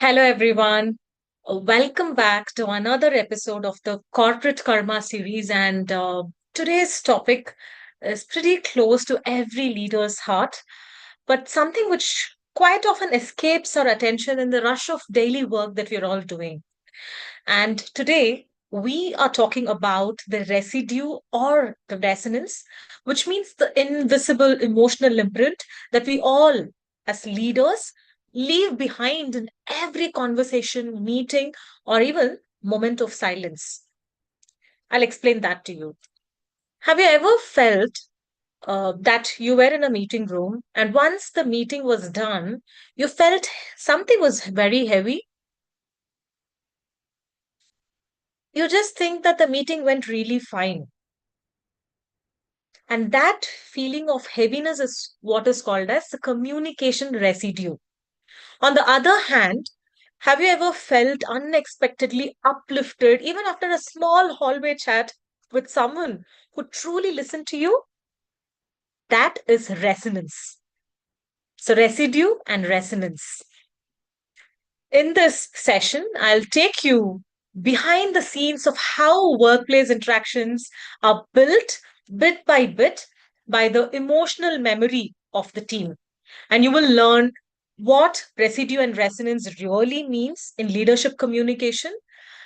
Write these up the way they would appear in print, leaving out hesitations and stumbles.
Hello, everyone. Welcome back to another episode of the Corporate Karma series. And today's topic is pretty close to every leader's heart, but something which quite often escapes our attention in the rush of daily work that we're all doing. And today, we are talking about the residue or the resonance, which means the invisible emotional imprint that we all, as leaders, leave behind in every conversation, meeting, or even moment of silence. I'll explain that to you. Have you ever felt that you were in a meeting room and once the meeting was done, you felt something was very heavy? You just think that the meeting went really fine. And that feeling of heaviness is what is called as the communication residue. On the other hand, have you ever felt unexpectedly uplifted even after a small hallway chat with someone who truly listened to you? That is resonance. So, residue and resonance. In this session, I'll take you behind the scenes of how workplace interactions are built bit by the emotional memory of the team. And you will learn what residue and resonance really means in leadership communication,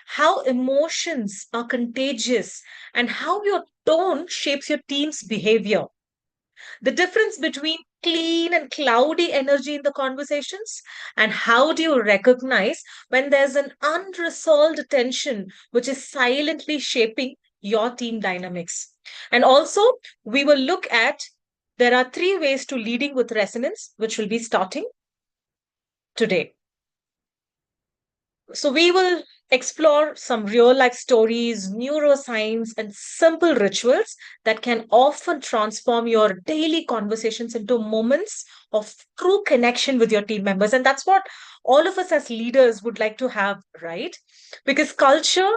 how emotions are contagious, and how your tone shapes your team's behavior. The difference between clean and cloudy energy in the conversations, and how do you recognize when there's an unresolved tension which is silently shaping your team dynamics. And also, we will look at there are three ways to leading with resonance, which will be starting today. So, we will explore some real life stories, neuroscience, and simple rituals that can often transform your daily conversations into moments of true connection with your team members. And that's what all of us as leaders would like to have, right? Because culture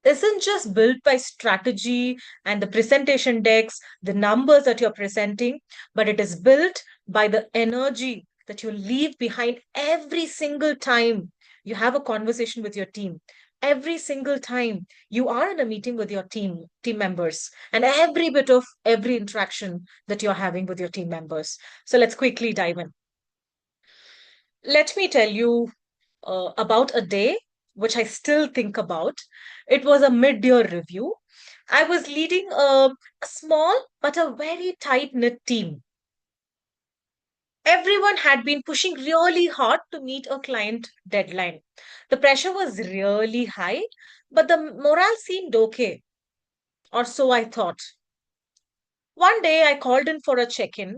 isn't just built by strategy and the presentation decks, the numbers that you're presenting, but it is built by the energy that you leave behind every single time you have a conversation with your team. Every single time you are in a meeting with your team members, and every bit of every interaction that you're having with your team members. So let's quickly dive in. Let me tell you about a day which I still think about. It was a mid-year review. I was leading a small but a very tight-knit team. Everyone had been pushing really hard to meet a client deadline. The pressure was really high, but the morale seemed okay, or so I thought. One day I called in for a check-in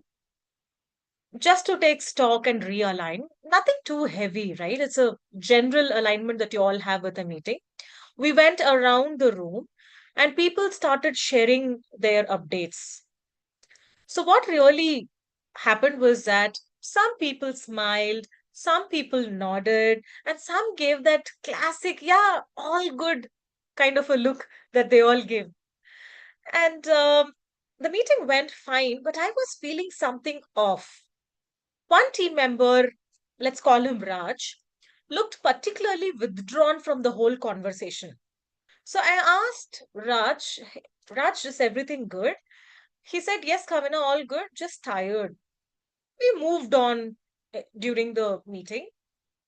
just to take stock and realign. Nothing too heavy, right? It's a general alignment that you all have with a meeting. We went around the room and people started sharing their updates. So, what really happened was that some people smiled, some people nodded, and some gave that classic, yeah, all good kind of a look that they all give. And the meeting went fine, but I was feeling something off. One team member, let's call him Raj, looked particularly withdrawn from the whole conversation. So I asked Raj, "Hey, Raj, is everything good?" He said, "Yes, Kavina, all good, just tired." We moved on during the meeting.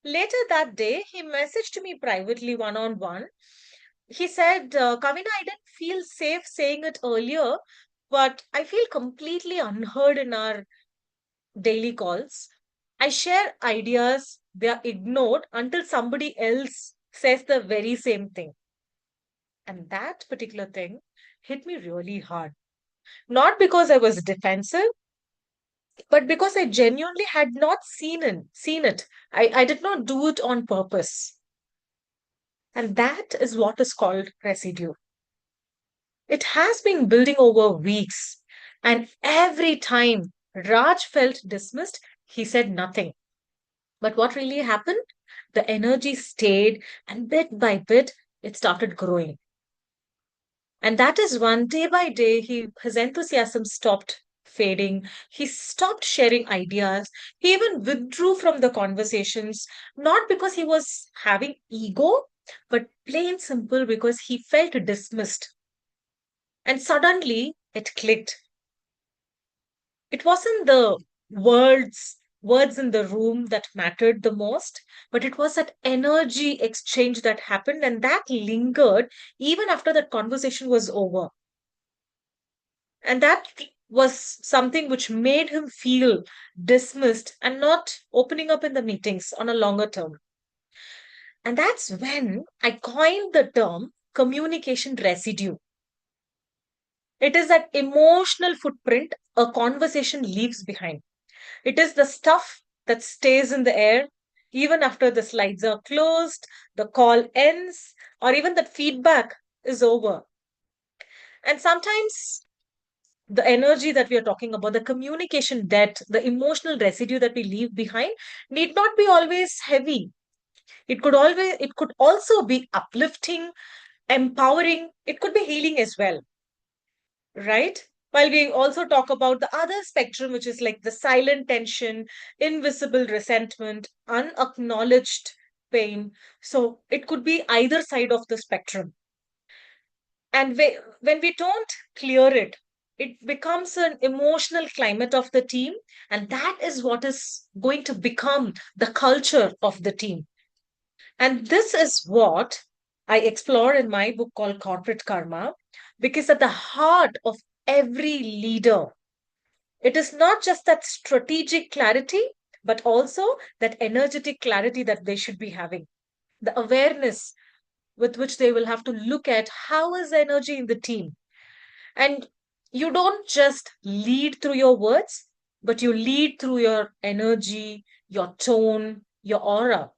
Later that day, he messaged me privately one on one. He said, Kavina, I didn't feel safe saying it earlier, but I feel completely unheard in our daily calls. I share ideas, they are ignored until somebody else says the very same thing. And that particular thing hit me really hard. Not because I was defensive, but because I genuinely had not seen it. I did not do it on purpose. And that is what is called residue. It has been building over weeks. And every time Raj felt dismissed, he said nothing. But what really happened? The energy stayed, and bit by bit, it started growing. And that is when, day by day, his enthusiasm stopped fading. He stopped sharing ideas. He even withdrew from the conversations, not because he was having ego, but plain simple because he felt dismissed. And suddenly it clicked. It wasn't the words in the room that mattered the most, but it was that energy exchange that happened and that lingered even after that conversation was over. And that was something which made him feel dismissed and not opening up in the meetings on a longer term. And that's when I coined the term communication residue. It is that emotional footprint a conversation leaves behind. It is the stuff that stays in the air even after the slides are closed, the call ends, or even that feedback is over. And sometimes the energy that we are talking about, the communication debt, the emotional residue that we leave behind need not be always heavy. It could also be uplifting, empowering, it could be healing as well, right? While we also talk about the other spectrum, which is like the silent tension, invisible resentment, unacknowledged pain. So it could be either side of the spectrum. And when we don't clear it, it becomes an emotional climate of the team. And that is what is going to become the culture of the team. And this is what I explore in my book called Corporate Karma, because at the heart of every leader, it is not just that strategic clarity, but also that energetic clarity that they should be having. The awareness with which they will have to look at how is the energy in the team. And you don't just lead through your words, but you lead through your energy, your tone, your aura.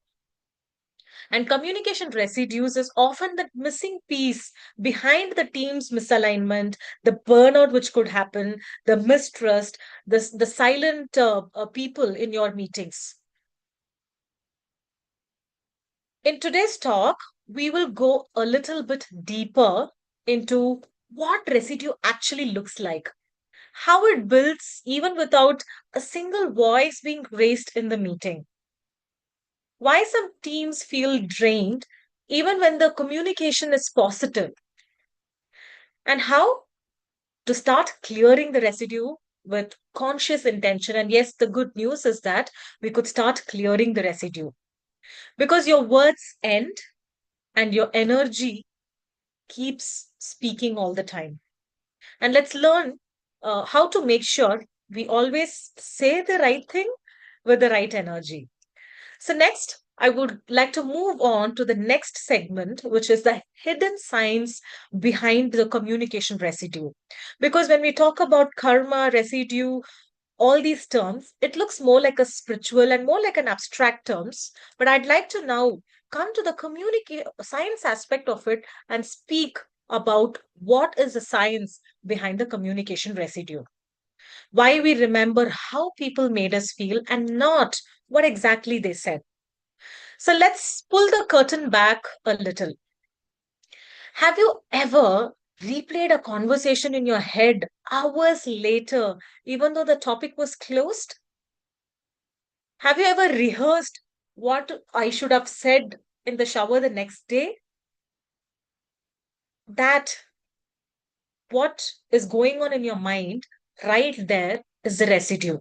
And communication residues is often that missing piece behind the team's misalignment, the burnout which could happen, the mistrust, the silent people in your meetings. In today's talk, we will go a little bit deeper into what residue actually looks like, how it builds even without a single voice being raised in the meeting, why some teams feel drained even when the communication is positive, and how to start clearing the residue with conscious intention. And yes, the good news is that we could start clearing the residue because your words end and your energy keeps speaking all the time. And let's learn how to make sure we always say the right thing with the right energy. So, next, I would like to move on to the next segment, which is the hidden science behind the communication residue. Because when we talk about karma, residue, all these terms, it looks more like a spiritual and more like an abstract terms. But I'd like to now come to the science aspect of it and speak about what is the science behind the communication residue. Why we remember how people made us feel and not what exactly they said. So let's pull the curtain back a little. Have you ever replayed a conversation in your head hours later, even though the topic was closed? Have you ever rehearsed what I should have said in the shower the next day? That what is going on in your mind right there is the residue.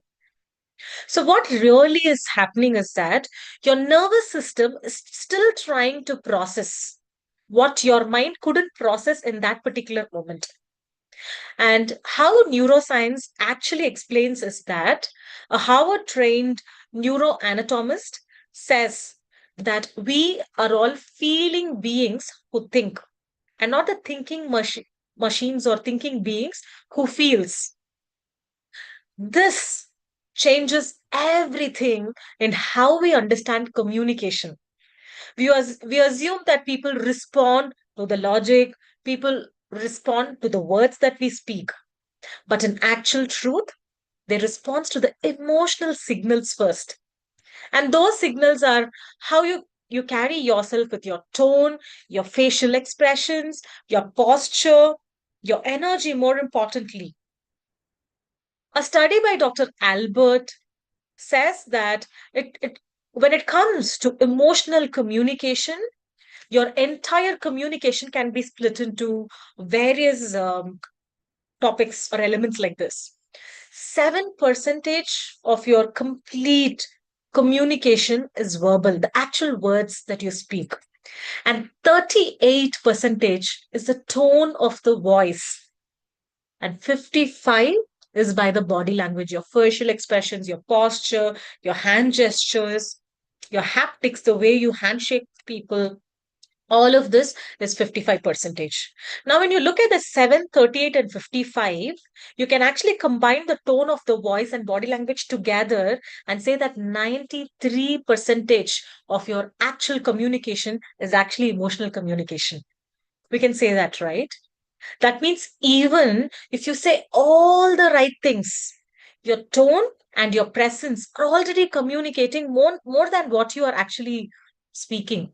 So, what really is happening is that your nervous system is still trying to process what your mind couldn't process in that particular moment. And how neuroscience actually explains is that a Harvard trained neuroanatomist says that we are all feeling beings who think and not the machines or thinking beings who feels. This changes everything in how we understand communication. We assume that people respond to the logic, people respond to the words that we speak. But in actual truth, they respond to the emotional signals first. And those signals are how you carry yourself with your tone, your facial expressions, your posture, your energy, more importantly. A study by Dr. Albert says that when it comes to emotional communication, your entire communication can be split into various topics or elements like this. 7% of your complete communication is verbal, the actual words that you speak. And 38% is the tone of the voice. And 55 is by the body language, your facial expressions, your posture, your hand gestures, your haptics, the way you handshake people, all of this is 55 percentage. Now when you look at the 7, 38, and 55, you can actually combine the tone of the voice and body language together and say that 93 percentage of your actual communication is actually emotional communication. We can say that, right? That means even if you say all the right things, your tone and your presence are already communicating more than what you are actually speaking.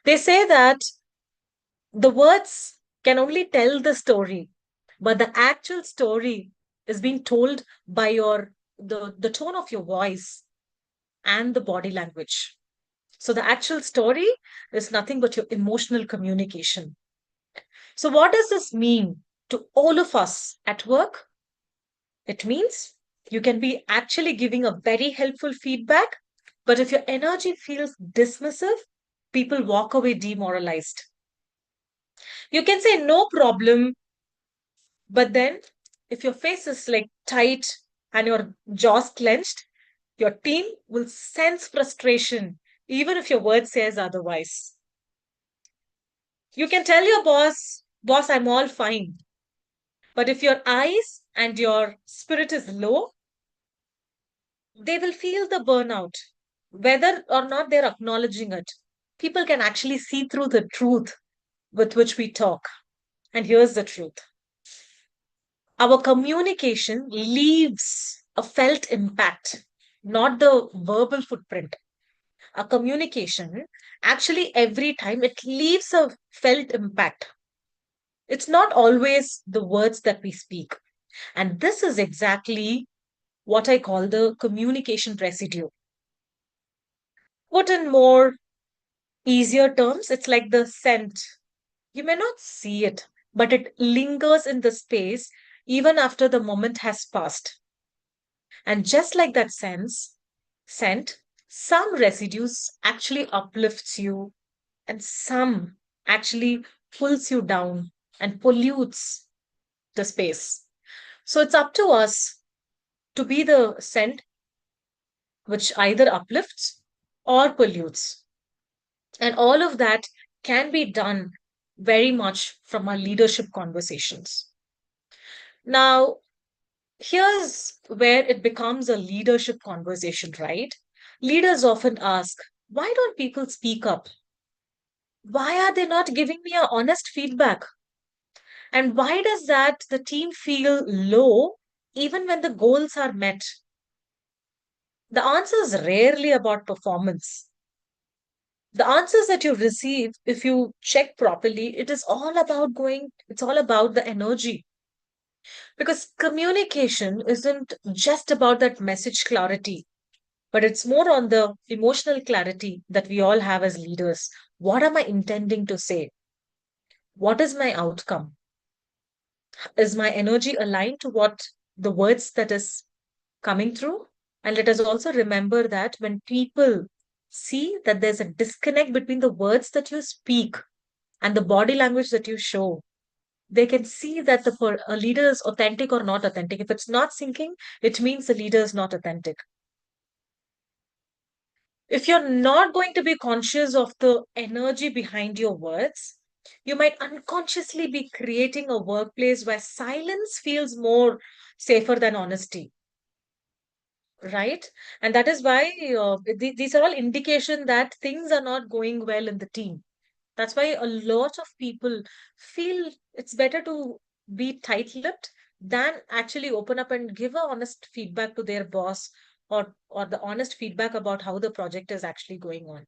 They say that the words can only tell the story, but the actual story is being told by the tone of your voice and the body language. So the actual story is nothing but your emotional communication. So what does this mean to all of us at work? It means you can be actually giving a very helpful feedback, but if your energy feels dismissive, people walk away demoralized. You can say no problem, but then if your face is like tight and your jaws clenched, your team will sense frustration, even if your word says otherwise. You can tell your boss, I'm all fine. But if your eyes and your spirit is low, they will feel the burnout, whether or not they're acknowledging it. People can actually see through the truth with which we talk. And here's the truth: our communication leaves a felt impact, not the verbal footprint. Our communication, actually, every time it leaves a felt impact. It's not always the words that we speak. And this is exactly what I call the communication residue. Put in more easier terms, it's like the scent. You may not see it, but it lingers in the space even after the moment has passed. And just like that scent, some residues actually uplifts you and some actually pulls you down and pollutes the space. So it's up to us to be the scent which either uplifts or pollutes. And all of that can be done very much from our leadership conversations. Now, here's where it becomes a leadership conversation, right? Leaders often ask, why don't people speak up? Why are they not giving me a honest feedback? And why does that the team feel low even when the goals are met? The answer is rarely about performance. The answers that you receive, if you check properly, it's all about the energy. Because communication isn't just about that message clarity, but it's more on the emotional clarity that we all have as leaders. What am I intending to say? What is my outcome? Is my energy aligned to what the words that is coming through? And let us also remember that when people see that there's a disconnect between the words that you speak and the body language that you show, they can see that a leader is authentic or not authentic. If it's not syncing, it means the leader is not authentic. If you're not going to be conscious of the energy behind your words, you might unconsciously be creating a workplace where silence feels more safer than honesty, right? And that is why these are all indication that things are not going well in the team. That's why a lot of people feel it's better to be tight-lipped than actually open up and give a honest feedback to their boss, or the honest feedback about how the project is actually going on.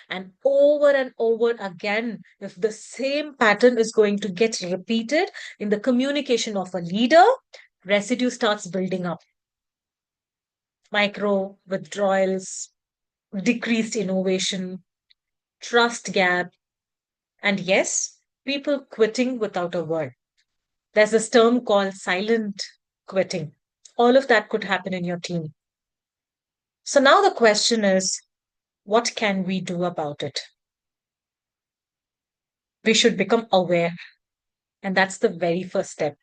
And over again, if the same pattern is going to get repeated in the communication of a leader, residue starts building up. micro withdrawals, decreased innovation, trust gap, and yes, people quitting without a word. There's this term called silent quitting. All of that could happen in your team. So now the question is, what can we do about it? We should become aware, and that's the very first step.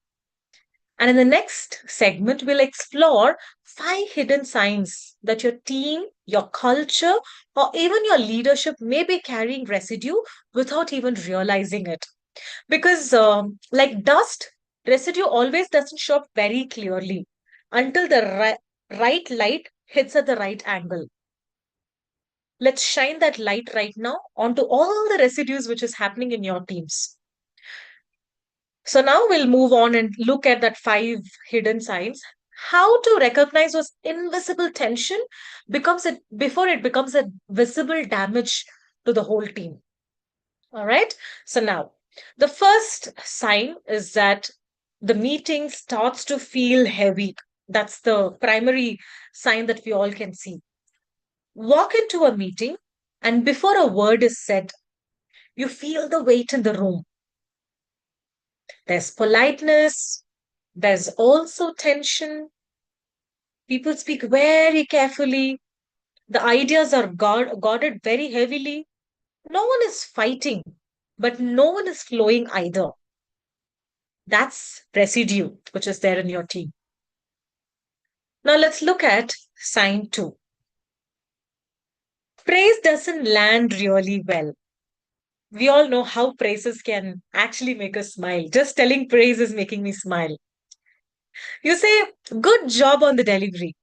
And in the next segment, we'll explore 5 hidden signs that your team, your culture, or even your leadership may be carrying residue without even realizing it. Because, like dust, residue always doesn't show up very clearly until the right light hits at the right angle. Let's shine that light right now onto all the residues which is happening in your teams. So now we'll move on and look at that 5 hidden signs. How to recognize those invisible tension becomes it before it becomes a visible damage to the whole team. All right. So now the first sign is that the meeting starts to feel heavy. That's the primary sign that we all can see. Walk into a meeting, and before a word is said, you feel the weight in the room. There's politeness, there's also tension. People speak very carefully. The ideas are guarded very heavily. No one is fighting, but no one is flowing either. That's residue, which is there in your team. Now let's look at sign two. Praise doesn't land really well. We all know how praises can actually make us smile. Just telling praise is making me smile. You say, good job on the delivery.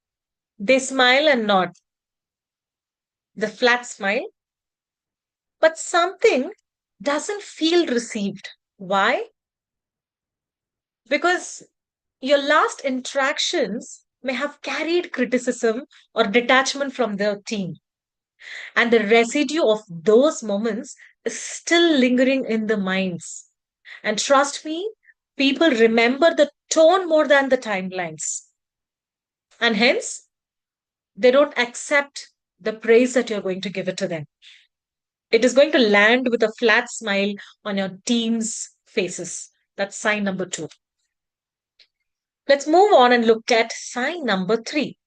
They smile and nod, the flat smile, but something doesn't feel received. Why? Because your last interactions may have carried criticism or detachment from the team, and the residue of those moments is still lingering in the minds. And trust me, people remember the tone more than the timelines. And hence, they don't accept the praise that you're going to give it to them. It is going to land with a flat smile on your team's faces. That's sign number two. Let's move on and look at sign number three.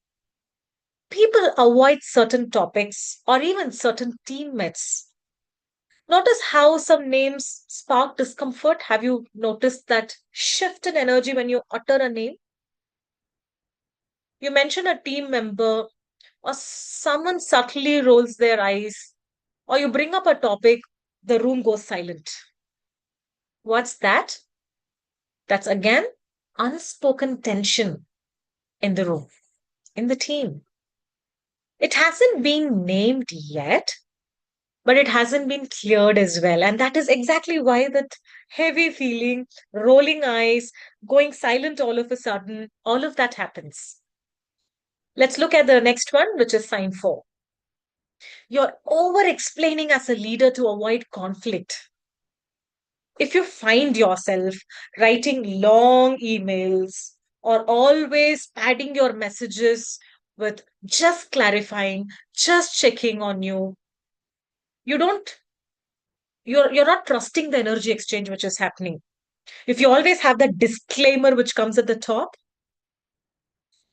People avoid certain topics or even certain teammates. Notice how some names spark discomfort. Have you noticed that shift in energy when you utter a name? You mention a team member, or someone subtly rolls their eyes, or you bring up a topic, the room goes silent. What's that? That's again unspoken tension in the room, in the team. It hasn't been named yet, but it hasn't been cleared as well. And that is exactly why that heavy feeling, rolling eyes, going silent all of a sudden, all of that happens. Let's look at the next one, which is sign four. You're over explaining as a leader to avoid conflict. If you find yourself writing long emails or always padding your messages with just clarifying, just checking on you, you don't you're not trusting the energy exchange which is happening. If you always have that disclaimer which comes at the top,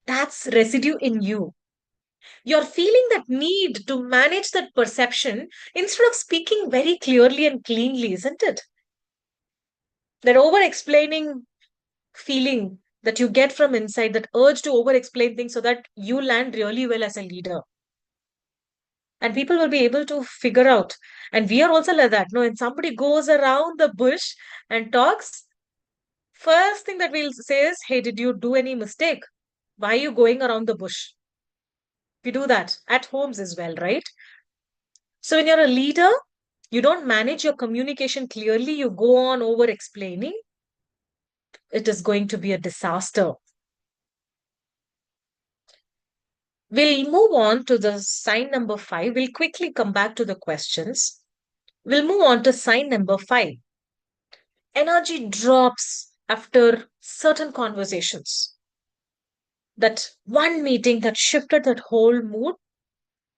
that's residue in you. You're feeling that need to manage that perception instead of speaking very clearly and cleanly, isn't it? That over explaining feeling that you get from inside, that urge to over explain things so that you land really well as a leader. And people will be able to figure out. And we are also like that. No, when somebody goes around the bush and talks, first thing that we'll say is, hey, did you do any mistake? Why are you going around the bush? We do that at homes as well, right? So when you're a leader, you don't manage your communication clearly, you go on over explaining, it is going to be a disaster. We'll move on to the sign number five. We'll quickly come back to the questions. We'll move on to sign number five. Energy drops after certain conversations. That one meeting that shifted that whole mood.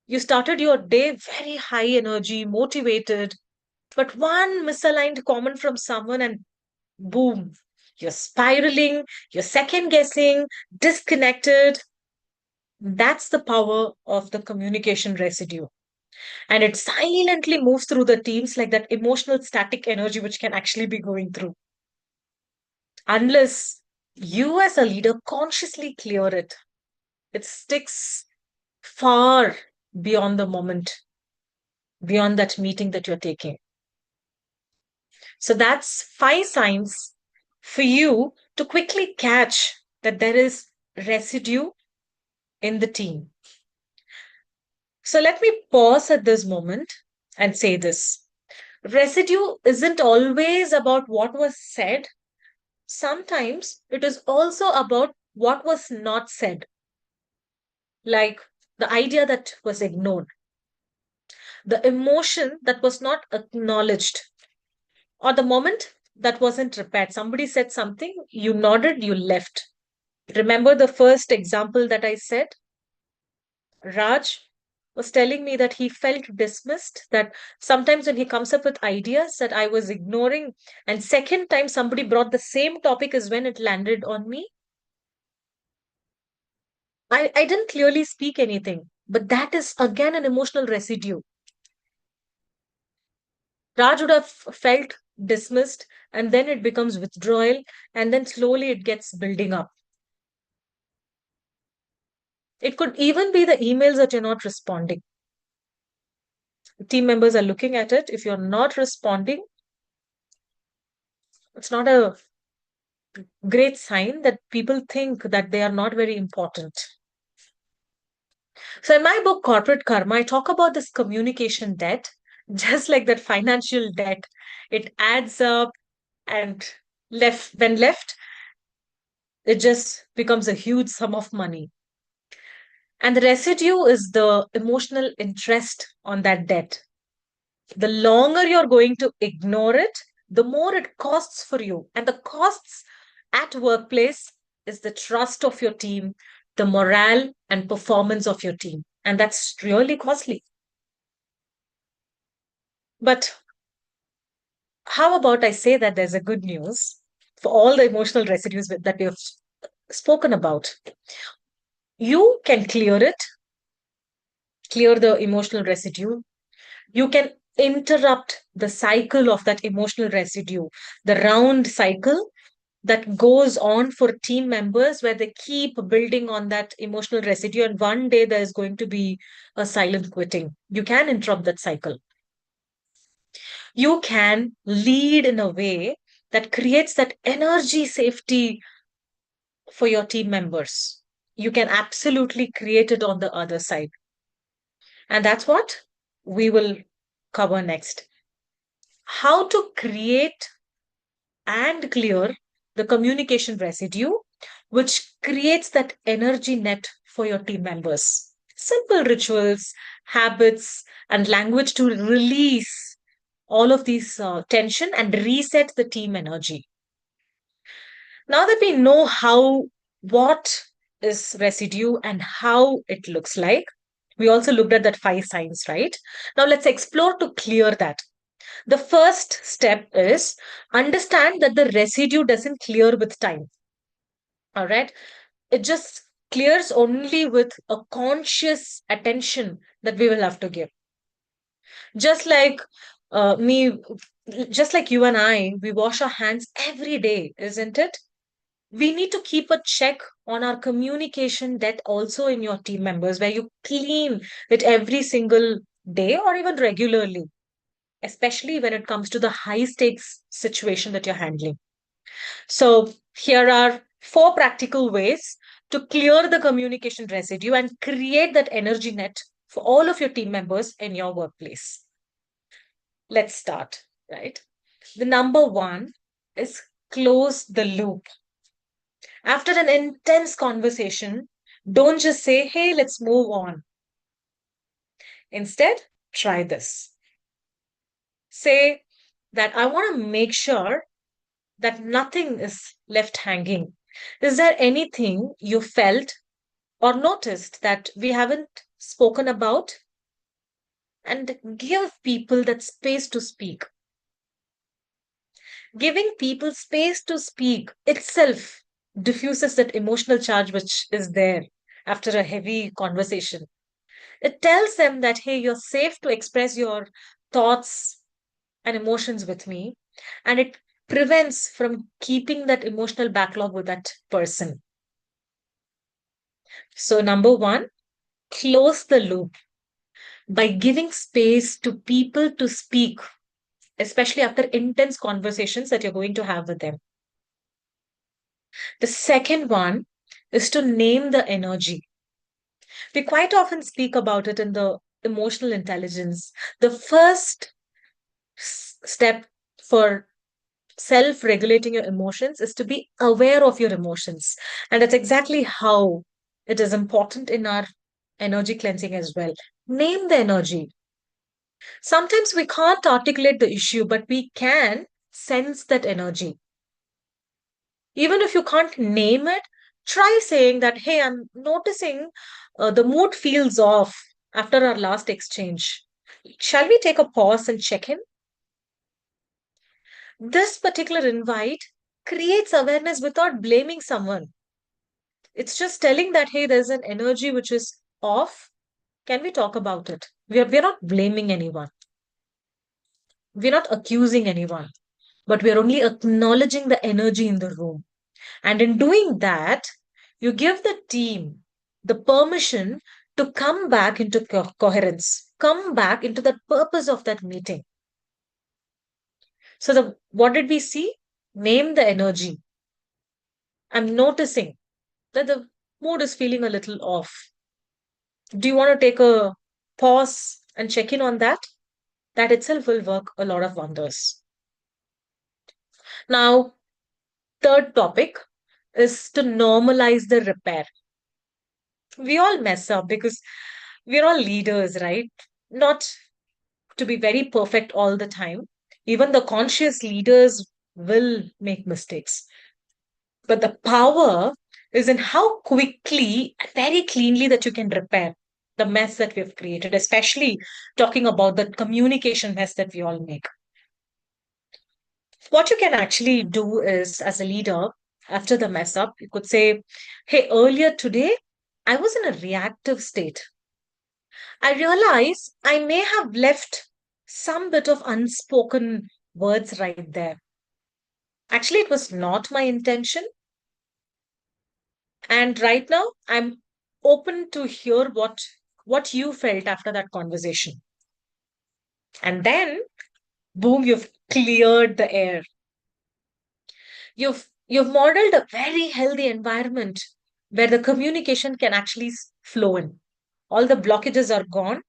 You started your day very high energy, motivated, but one misaligned comment from someone, and boom, you're spiraling, you're second guessing, disconnected. That's the power of the communication residue. And it silently moves through the teams like that emotional static energy, which can actually be going through. Unless you, as a leader, consciously clear it, it sticks far beyond the moment, beyond that meeting that you're taking. So that's five signs for you to quickly catch that there is residue in the team. So let me pause at this moment and say this. Residue isn't always about what was said. Sometimes it is also about what was not said, like the idea that was ignored, the emotion that was not acknowledged, or the moment that wasn't repaired. Somebody said something, you nodded, you left. Remember the first example that I said? Raj was telling me that he felt dismissed, that sometimes when he comes up with ideas that I was ignoring, and second time somebody brought the same topic is when it landed on me. I didn't clearly speak anything, but that is again an emotional residue. Raj would have felt dismissed, and then it becomes withdrawal, and then slowly it gets building up. It could even be the emails that you're not responding. Team members are looking at it. If you're not responding, it's not a great sign that people think that they are not very important. So, in my book, Corporate Karma, I talk about this communication debt, just like that financial debt. It adds up, and when left, it just becomes a huge sum of money. And the residue is the emotional interest on that debt. The longer you're going to ignore it, the more it costs for you. And the costs at workplace is the trust of your team, the morale and performance of your team. And that's really costly. But how about I say that there's a good news for all the emotional residues that we have spoken about? You can clear the emotional residue. You can interrupt the cycle of that emotional residue, the round cycle that goes on for team members where they keep building on that emotional residue, and one day there's going to be a silent quitting. You can interrupt that cycle. You can lead in a way that creates that energy safety for your team members. You can absolutely create it on the other side. And that's what we will cover next. How to create and clear the communication residue, which creates that energy net for your team members. Simple rituals, habits, and language to release all of these tension and reset the team energy. Now that we know what is residue and how it looks like, we also looked at that five signs, right? Now let's explore to clear that. The first step is understand that the residue doesn't clear with time. All right. It just clears only with a conscious attention that we will have to give. Just like me, just like you and I, we wash our hands every day, isn't it? We need to keep a check on our communication that also in your team members, where you clean it every single day or even regularly, especially when it comes to the high stakes situation that you're handling. So, here are four practical ways to clear the communication residue and create that energy net for all of your team members in your workplace. Let's start, right? The number one is close the loop. After an intense conversation, don't just say, hey, let's move on. Instead, try this. Say that I want to make sure that nothing is left hanging. Is there anything you felt or noticed that we haven't spoken about, and give people that space to speak. Giving people space to speak itself diffuses that emotional charge which is there after a heavy conversation. It tells them that, hey, you're safe to express your thoughts and emotions with me. And it prevents from keeping that emotional backlog with that person. So, number one, close the loop by giving space to people to speak, especially after intense conversations that you're going to have with them. The second one is to name the energy. We quite often speak about it in the emotional intelligence. The first step for self regulating your emotions is to be aware of your emotions. And that's exactly how it is important in our energy cleansing as well. Name the energy. Sometimes we can't articulate the issue, but we can sense that energy. Even if you can't name it, try saying that, hey, I'm noticing the mood feels off after our last exchange. Shall we take a pause and check in? This particular invite creates awareness without blaming someone. It's just telling that, hey, there's an energy which is off. Can we talk about it? We're not blaming anyone. We're not accusing anyone, but we're only acknowledging the energy in the room. And in doing that, you give the team the permission to come back into coherence, come back into the purpose of that meeting. So, what did we see? Name the energy. I'm noticing that the mood is feeling a little off. Do you want to take a pause and check in on that? That itself will work a lot of wonders. Now, third topic is to normalize the repair. We all mess up because we're all leaders, right? Not to be very perfect all the time. Even the conscious leaders will make mistakes. But the power is in how quickly, very cleanly that you can repair the mess that we've created, especially talking about the communication mess that we all make. What you can actually do is, as a leader, after the mess up, you could say, hey, earlier today, I was in a reactive state. I realize I may have left some bit of unspoken words right there. Actually, it was not my intention. And right now, I'm open to hear what you felt after that conversation. And then, boom, you've cleared the air. You've modeled a very healthy environment where the communication can actually flow in. All the blockages are gone,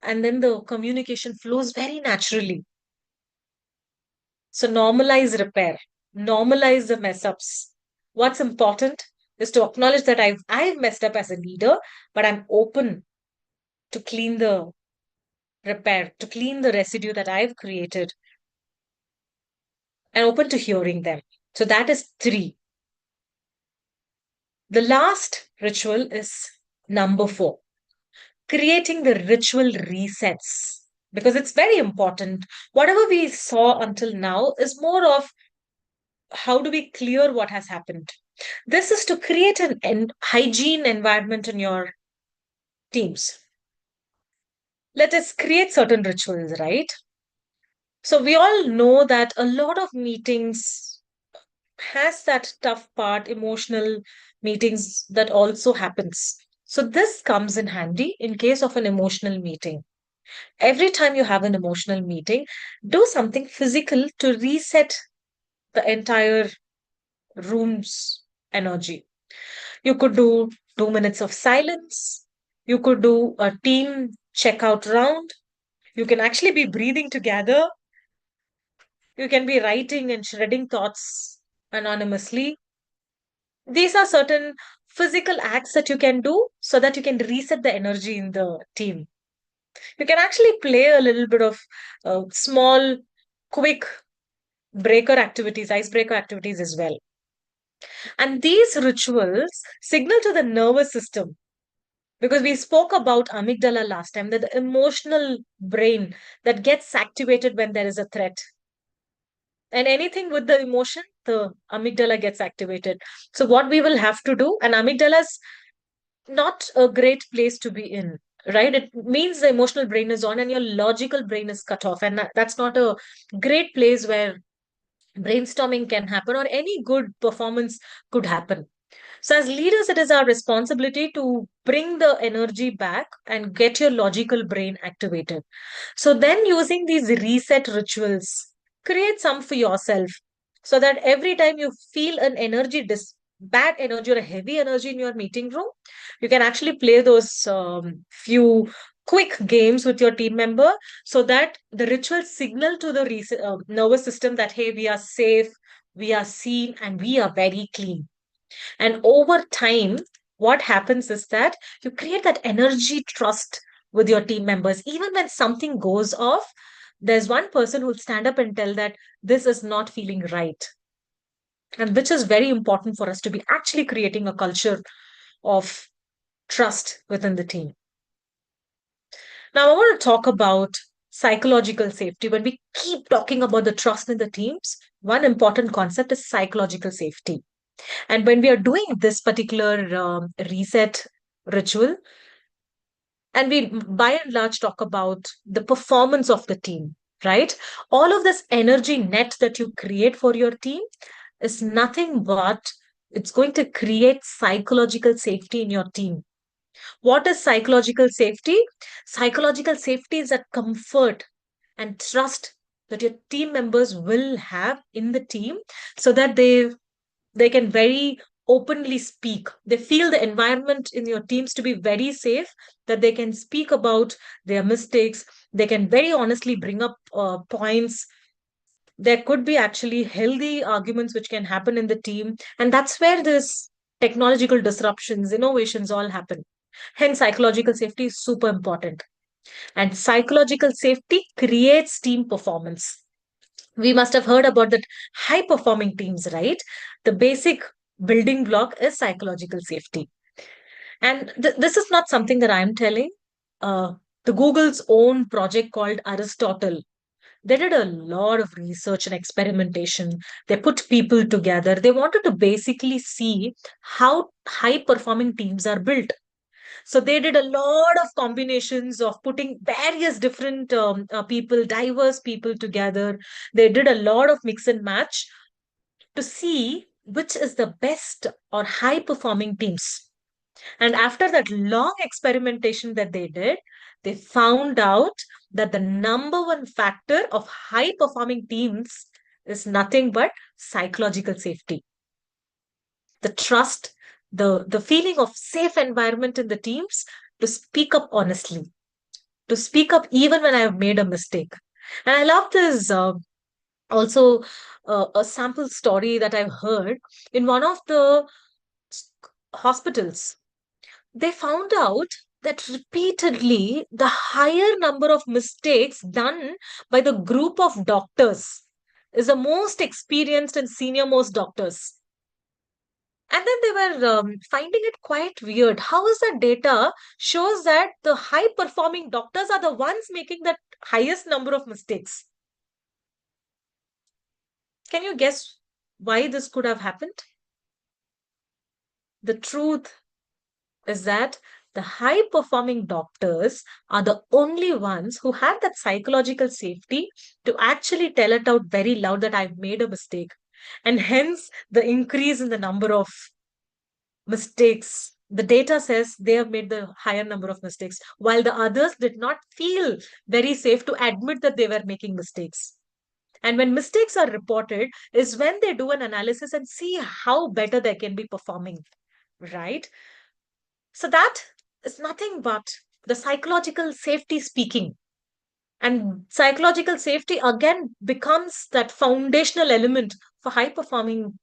and then the communication flows very naturally. So normalize repair, normalize the mess ups. What's important is to acknowledge that I've messed up as a leader, but I'm open to clean the repair, to clean the residue that I've created, and open to hearing them. So that is three. The last ritual is number four, creating the ritual resets. Because it's very important. Whatever we saw until now is more of how do we clear what has happened. This is to create an hygiene environment in your teams. Let us create certain rituals, right? So we all know that a lot of meetings has that tough part, emotional meetings that also happens. So this comes in handy in case of an emotional meeting. Every time you have an emotional meeting, do something physical to reset the entire room's energy. You could do 2 minutes of silence. You could do a team checkout round. You can actually be breathing together. You can be writing and shredding thoughts anonymously. These are certain physical acts that you can do so that you can reset the energy in the team. You can actually play a little bit of small, quick icebreaker activities as well. And these rituals signal to the nervous system, because we spoke about amygdala last time, that the emotional brain that gets activated when there is a threat. And anything with the emotion, the amygdala gets activated. So, what we will have to do, and amygdala is not a great place to be in, right? It means the emotional brain is on and your logical brain is cut off. And that's not a great place where brainstorming can happen or any good performance could happen. So, as leaders, it is our responsibility to bring the energy back and get your logical brain activated. So, then using these reset rituals, create some for yourself so that every time you feel an bad energy or a heavy energy in your meeting room, you can actually play those few quick games with your team member so that the rituals signal to the nervous system that, hey, we are safe, we are seen, and we are very clean. And over time, what happens is that you create that energy trust with your team members. Even when something goes off, there's one person who'll stand up and tell that this is not feeling right. And which is very important for us to be actually creating a culture of trust within the team. Now, I want to talk about psychological safety. When we keep talking about the trust in the teams, one important concept is psychological safety. And when we are doing this particular reset ritual, and we by and large talk about the performance of the team, right? All of this energy net that you create for your team is nothing but it's going to create psychological safety in your team. What is psychological safety? Psychological safety is that comfort and trust that your team members will have in the team so that they can very openly speak. They feel the environment in your teams to be very safe, that they can speak about their mistakes. They can very honestly bring up points. There could be actually healthy arguments which can happen in the team. And that's where this technological disruptions, innovations all happen. Hence, psychological safety is super important. And psychological safety creates team performance. We must have heard about that high performing teams, right? The basic building block is psychological safety. And this is not something that I'm telling. Uh, the Google's own project called Aristotle, they did a lot of research and experimentation. They put people together. They wanted to basically see how high performing teams are built. So they did a lot of combinations of putting various different people, diverse people together. They did a lot of mix and match to see which is the best or high performing teams. And after that long experimentation that they did, they found out that the number one factor of high performing teams is nothing but psychological safety. The trust, the feeling of safe environment in the teams to speak up honestly, to speak up even when I have made a mistake. And I love this also a sample story that I've heard in one of the hospitals. They found out that repeatedly the higher number of mistakes done by the group of doctors is the most experienced and senior most doctors. And then they were finding it quite weird. How is that data shows that the high performing doctors are the ones making the highest number of mistakes? Can you guess why this could have happened? The truth is that the high performing doctors are the only ones who have that psychological safety to actually tell it out very loud that I've made a mistake. And hence the increase in the number of mistakes. The data says they have made the higher number of mistakes, while the others did not feel very safe to admit that they were making mistakes. And when mistakes are reported, is when they do an analysis and see how better they can be performing, right? So that is nothing but the psychological safety speaking. And psychological safety again becomes that foundational element for high performing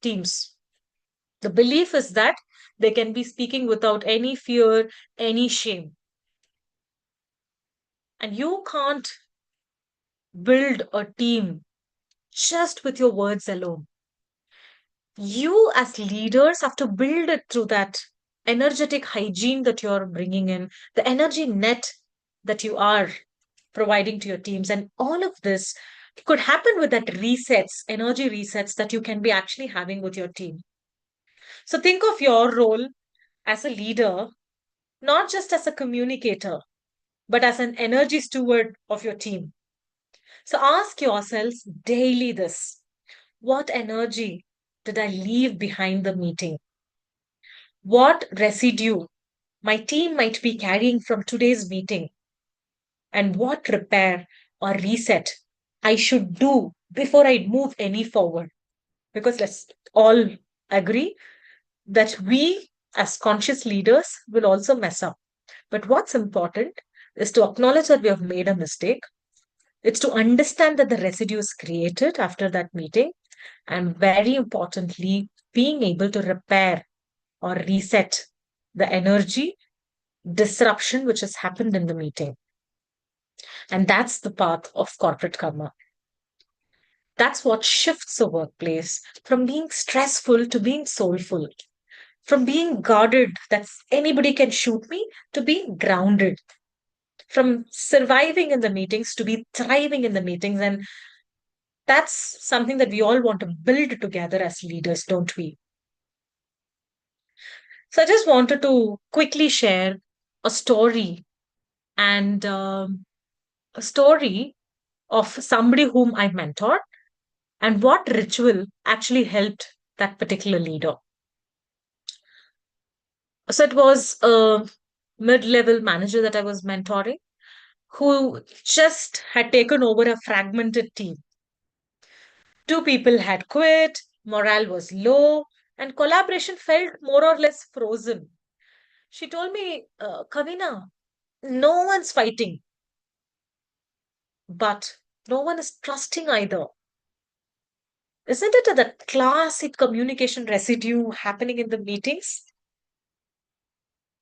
teams. The belief is that they can be speaking without any fear, any shame. And you can't build a team just with your words alone. You, as leaders, have to build it through that energetic hygiene that you're bringing in, the energy net that you are providing to your teams. And all of this could happen with that resets, energy resets that you can be actually having with your team. So think of your role as a leader, not just as a communicator, but as an energy steward of your team. So ask yourselves daily this: what energy did I leave behind the meeting? What residue my team might be carrying from today's meeting? And what repair or reset I should do before I move any forward? Because let's all agree that we, as conscious leaders, will also mess up. But what's important is to acknowledge that we have made a mistake. It's to understand that the residue is created after that meeting, and very importantly, being able to repair or reset the energy disruption which has happened in the meeting. And that's the path of corporate karma. That's what shifts a workplace from being stressful to being soulful, from being guarded that anybody can shoot me to being grounded, from surviving in the meetings to be thriving in the meetings. And that's something that we all want to build together as leaders, don't we? So I just wanted to quickly share a story and a story of somebody whom I mentored and what ritual actually helped that particular leader. So it was a mid-level manager that I was mentoring who just had taken over a fragmented team. Two people had quit, morale was low, and collaboration felt more or less frozen. She told me, Kavina, no one's fighting, but no one is trusting either. Isn't it that classic communication residue happening in the meetings?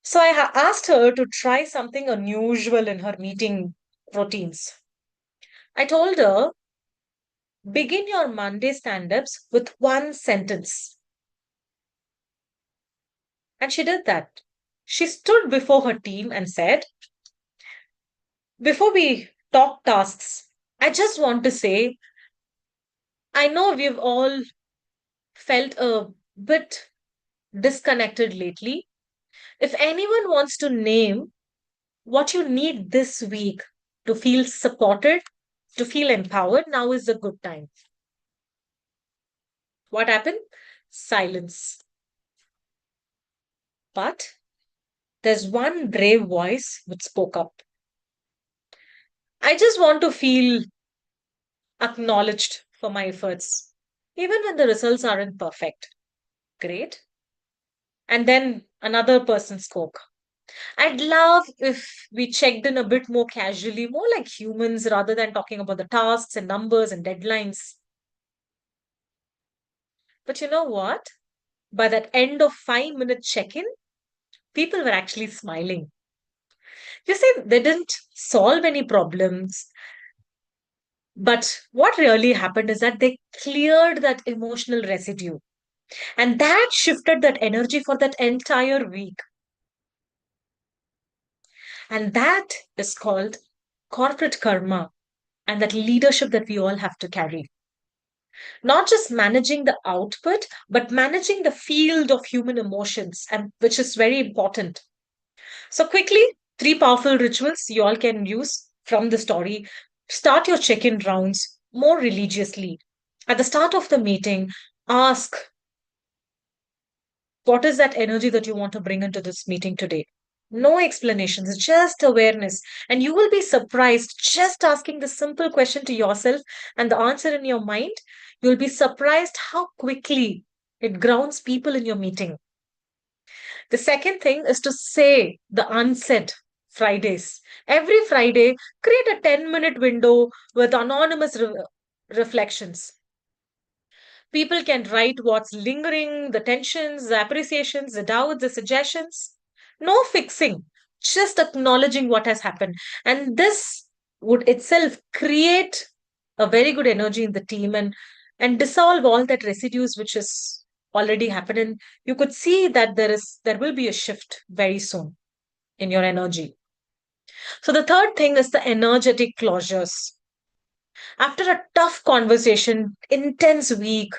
So I asked her to try something unusual in her meeting routines. I told her, begin your Monday stand ups with one sentence. And she did that. She stood before her team and said, before we talk tasks, I just want to say, I know we've all felt a bit disconnected lately. If anyone wants to name what you need this week to feel supported, to feel empowered, now is a good time. What happened? Silence. But there's one brave voice which spoke up. I just want to feel acknowledged for my efforts, even when the results aren't perfect. Great. And then another person spoke. I'd love if we checked in a bit more casually, more like humans rather than talking about the tasks and numbers and deadlines. But you know what? By that end of 5 minute check in, people were actually smiling. You see, they didn't solve any problems. But what really happened is that they cleared that emotional residue. And that shifted that energy for that entire week. And that is called corporate karma and that leadership that we all have to carry. Not just managing the output, but managing the field of human emotions, and which is very important. So, quickly, three powerful rituals you all can use from the story. Start your check in rounds more religiously. At the start of the meeting, ask, what is that energy that you want to bring into this meeting today? No explanations, just awareness. And you will be surprised just asking the simple question to yourself and the answer in your mind. You'll be surprised how quickly it grounds people in your meeting. The second thing is to say the unsaid Fridays. Every Friday, create a 10-minute window with anonymous reflections. People can write what's lingering, the tensions, the appreciations, the doubts, the suggestions. No fixing, just acknowledging what has happened. And this would itself create a very good energy in the team and dissolve all that residues which is already happened, and you could see that there will be a shift very soon in your energy. So the third thing is the energetic closures. After a tough conversation, intense week,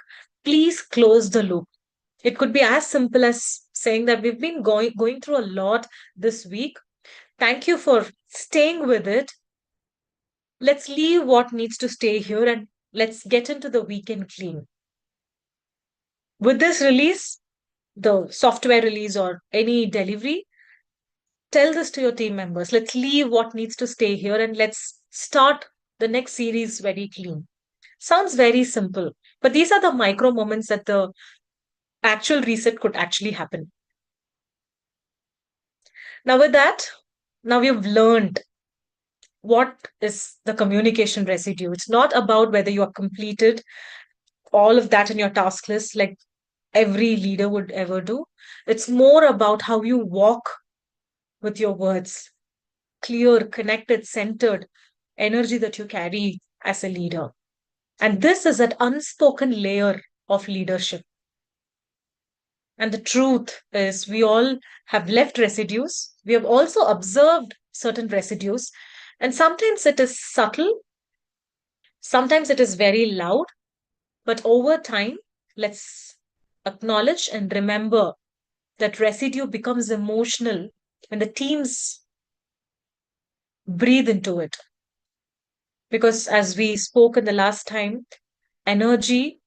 please close the loop. It could be as simple as saying that we've been going through a lot this week. Thank you for staying with it. Let's leave what needs to stay here and let's get into the weekend clean. With this release, the software release or any delivery, tell this to your team members. Let's leave what needs to stay here and let's start the next series very clean. Sounds very simple, but these are the micro moments that the actual reset could actually happen. Now, with that, now we've learned what is the communication residue. It's not about whether you are completed all of that in your task list like every leader would ever do. It's more about how you walk with your words, clear, connected, centered energy that you carry as a leader. And this is that unspoken layer of leadership. And the truth is, we all have left residues. We have also observed certain residues. And sometimes it is subtle, sometimes it is very loud. But over time, let's acknowledge and remember that residue becomes emotional when the teams breathe into it. Because as we spoke in the last time, energy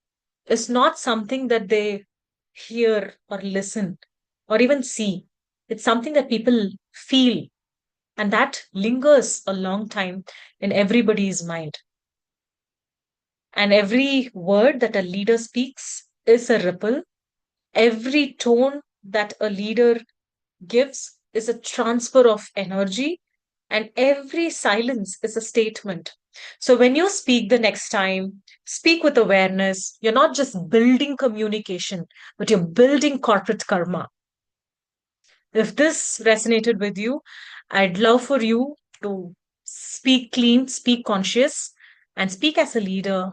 is not something that they hear or listen or even see. It's something that people feel, and that lingers a long time in everybody's mind. And every word that a leader speaks is a ripple. Every tone that a leader gives is a transfer of energy, and every silence is a statement. So when you speak the next time, speak with awareness. You're not just building communication, but you're building corporate karma. If this resonated with you, I'd love for you to speak clean, speak conscious, and speak as a leader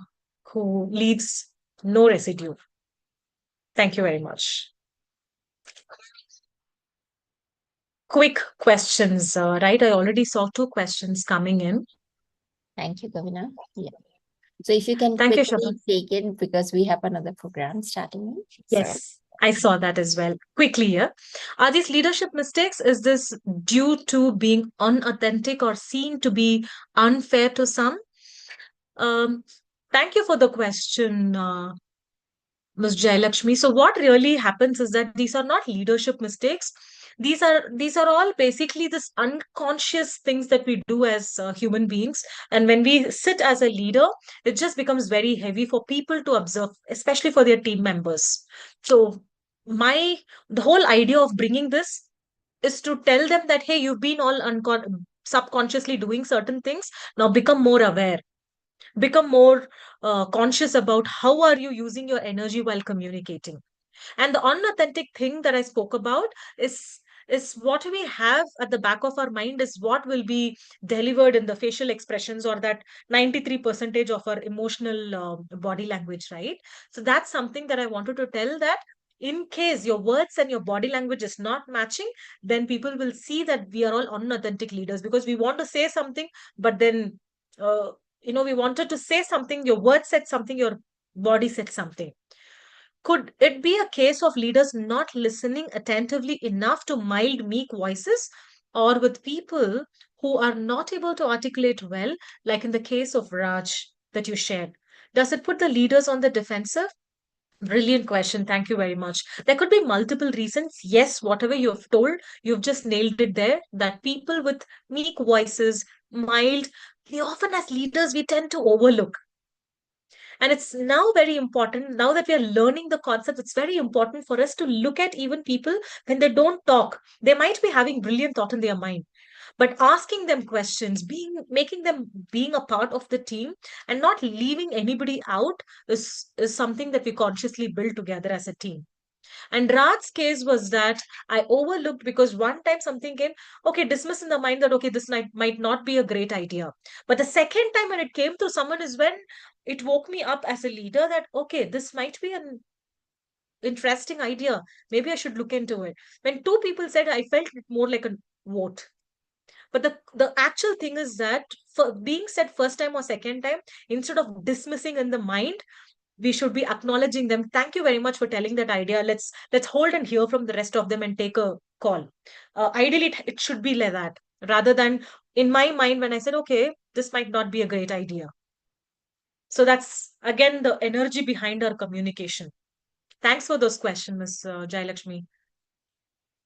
who leaves no residue. Thank you very much. Quick questions, right? I already saw two questions coming in. Thank you, Kavina. Yeah. So if you can Thank you, quickly Shabha. take it because we have another program starting. So Yes, I saw that as well. Quickly here. Are these leadership mistakes? Is this due to being unauthentic or seen to be unfair to some? Um, Thank you for the question, Ms. Jayalakshmi. So what really happens is that these are not leadership mistakes. These are all basically this unconscious things that we do as human beings. And when we sit as a leader, it just becomes very heavy for people to observe, especially for their team members. So my the whole idea of bringing this is to tell them that hey, you've been all subconsciously doing certain things. Now become more aware, become more conscious about how are you using your energy while communicating. And the unauthentic thing that I spoke about is what we have at the back of our mind is what will be delivered in the facial expressions or that 93 percentage of our emotional body language, right? So that's something that I wanted to tell, that in case your words and your body language is not matching, then people will see that we are all unauthentic leaders because we want to say something, but then uh, we wanted to say something, your words said something, your body said something. Could it be a case of leaders not listening attentively enough to mild, meek voices, or with people who are not able to articulate well, like in the case of Raj that you shared? Does it put the leaders on the defensive? Brilliant question. Thank you very much. There could be multiple reasons. Yes, whatever you have told, you've just nailed it there. That people with meek voices, mild, we often as leaders, we tend to overlook. And it's now very important, now that we are learning the concept, it's very important for us to look at even people when they don't talk. They might be having brilliant thought in their mind, but asking them questions, making them being a part of the team and not leaving anybody out is something that we consciously build together as a team. And Raj's case was that I overlooked because one time something came, okay, dismiss in the mind that, okay, this might not be a great idea. But the second time when it came to someone is when it woke me up as a leader that, okay, this might be an interesting idea. Maybe I should look into it. When two people said, I felt it more like a vote. But the actual thing is that for being said first time or second time, instead of dismissing in the mind, we should be acknowledging them. Thank you very much for telling that idea. Let's hold and hear from the rest of them and take a call. Ideally, it should be like that, rather than in my mind when I said, okay, this might not be a great idea. So that's again the energy behind our communication. Thanks for those questions, Ms. Jailakshmi.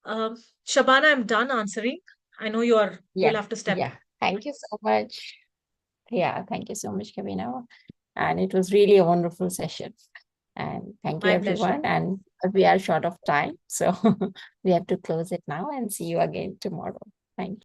Um, Shabana, I'm done answering. I know Yeah, you'll have to step. yeah. Thank you so much. Yeah, thank you so much, Kavina. And it was really a wonderful session. And thank you, My pleasure. everyone. And we are short of time, so we have to close it now and see you again tomorrow. Thank you.